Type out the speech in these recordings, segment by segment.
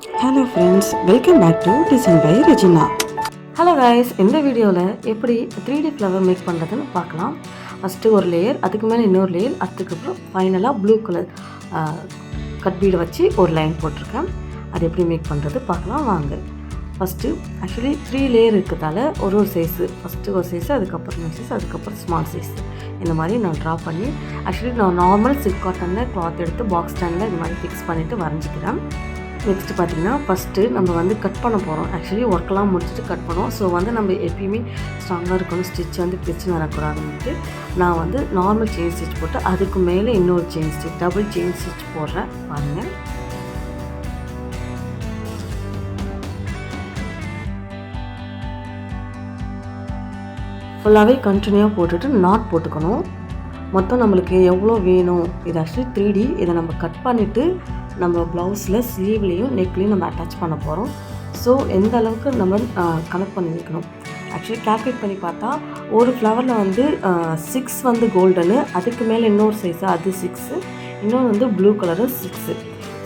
Hello friends, welcome back to design by Regina. Hello guys, இந்த வீடியோவில் எப்படி 3D flower make பண்ணுறதுன்னு பார்க்கலாம். ஃபஸ்ட்டு ஒரு லேயர், அதுக்கு மேலே இன்னொரு லேயர், அதுக்கப்புறம் ஃபைனலாக ப்ளூ கலர் கட் பீடை வச்சு ஒரு லைன் போட்டிருக்கேன். அது எப்படி மேக் பண்ணுறது பார்க்கலாம் வாங்க. ஃபஸ்ட்டு ஆக்சுவலி 3 லேயர் இருக்கிறதால ஒரு சைஸு, ஃபஸ்ட்டு ஒரு சைஸு, அதுக்கப்புறம் ஒரு சைஸ், அதுக்கப்புறம் ஸ்மால் சைஸ் இந்த மாதிரி நான் ட்ரா பண்ணி ஆக்சுவலி நான் நார்மல் சில்க் காட்டனில் கிளாத் எடுத்து பாக்ஸ் ஸ்டாண்டில் இந்த மாதிரி ஃபிக்ஸ் பண்ணிவிட்டு வரைஞ்சிக்கிறேன். நெக்ஸ்ட்டு பார்த்திங்கன்னா ஃபஸ்ட்டு நம்ம கட் பண்ண போகிறோம். ஆக்சுவலி ஒர்க்கெலாம் முடிச்சுட்டு கட் பண்ணுவோம். ஸோ நம்ம எப்பயுமே ஸ்ட்ராங்காக இருக்கணும், ஸ்டிச் பிரச்சனை வரக்கூடாதுன்ட்டு நான் நார்மல் செயின் ஸ்டிச் போட்டு அதுக்கு மேலே இன்னொரு chain stitch, double chain stitch போடுறேன் பாருங்கள். ஃபுல்லாகவே கண்டினியூவாக போட்டுட்டு நாட் போட்டுக்கணும். மொத்தம் நம்மளுக்கு எவ்வளோ வேணும், இது ஆக்சுவலி 3D, இதை நம்ம கட் பண்ணிவிட்டு நம்ம ப்ளவுஸில் ஸ்லீவ்லேயும் நெக்லேயும் நம்ம அட்டாச் பண்ண போகிறோம். ஸோ எந்த அளவுக்கு நம்ம கனெக்ட் பண்ணி வைக்கணும். ஆக்சுவலி கால்குலேட் பண்ணி பார்த்தா ஒரு ஃப்ளவரில் 6 கோல்டனு, அதுக்கு மேலே இன்னொரு சைஸு அது 6, இன்னொன்று ப்ளூ கலரு 6.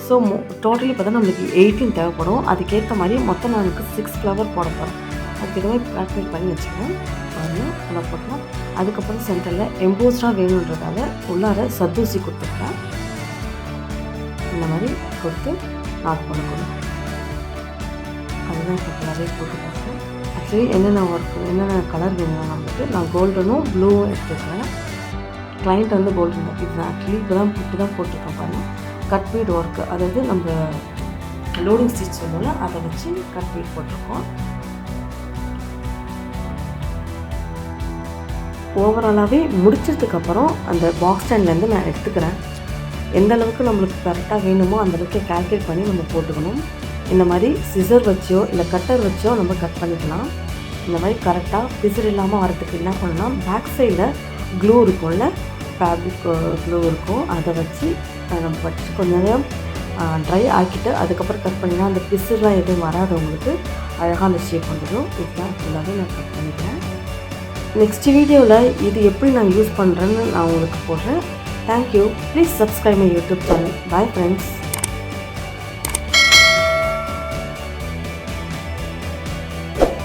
ஸோ டோட்டலி பார்த்தா நம்மளுக்கு 18 தேவைப்படும். அதுக்கேற்ற மாதிரி மொத்தம் நான் 6 ஃப்ளவர் போட போகிறேன். அதுக்கு எதுவுமே கால்குலேட் பண்ணி வச்சுக்கேன் பாருங்கள். நல்லா போட்டோம். அதுக்கப்புறம் சென்டரில் எம்போஸ்டாக வேணுன்றதால உள்ளார சத்தூசி கொடுத்துருக்கேன். இந்த மாதிரி கொடுத்து நாட் பண்ணணும். அதுதான் இப்போ ஃபுல்லாகவே போட்டு பார்த்தேன். ஆக்சுவலி என்னென்ன கலர் வேணும் நான் கோல்டனும் ப்ளூவும் எடுத்துக்கிறேன். கிளைண்ட் கோல்டன் தான். இது ஆக்சுவலி இப்போ தான் போட்டிருக்கேன் பாருங்கள். கட் பீட் ஒர்க்கு, அதாவது நம்ம லோடிங் ஸ்டிச் சொல்லல, அதை வச்சு கட் பீட் போட்டிருக்கோம். ஓவராலாகவே முடிச்சதுக்கப்புறம் அந்த பாக்ஸ் ஸ்டாண்ட்லேருந்து நான் எடுத்துக்கிறேன். எந்த அளவுக்கு நம்மளுக்கு கரெக்டாக வேணுமோ அந்தளவுக்கு கால்குலேட் பண்ணி நம்ம போட்டுக்கணும். இந்த மாதிரி சிசர் வச்சோ இல்லை கட்டர் வச்சோ நம்ம கட் பண்ணிக்கலாம். இந்த மாதிரி கரெக்டாக பிசர் இல்லாமல் வரத்துக்கு என்ன பண்ணலாம், பேக் சைடில் க்ளூ இருக்கும்ல, ஃபேப்ரிக் க்ளூ இருக்கும், அதை வச்சு நம்ம வச்சு கொஞ்சம் நேரம் ட்ரை ஆக்கிட்டு அதுக்கப்புறம் கட் பண்ணினா அந்த பிசர்லாம் எதுவும் வராதவங்களுக்கு அழகாக அந்த ஷேப் வந்துடும். இதுதான் ஃபுல்லாகவே நான் கட் பண்ணிக்கிறேன். நெக்ஸ்ட் வீடியோவில் இது எப்படி நான் யூஸ் பண்ணுறேன்னு நான் உங்களுக்கு போடுறேன். Thank you. Please subscribe my YouTube channel. Bye friends.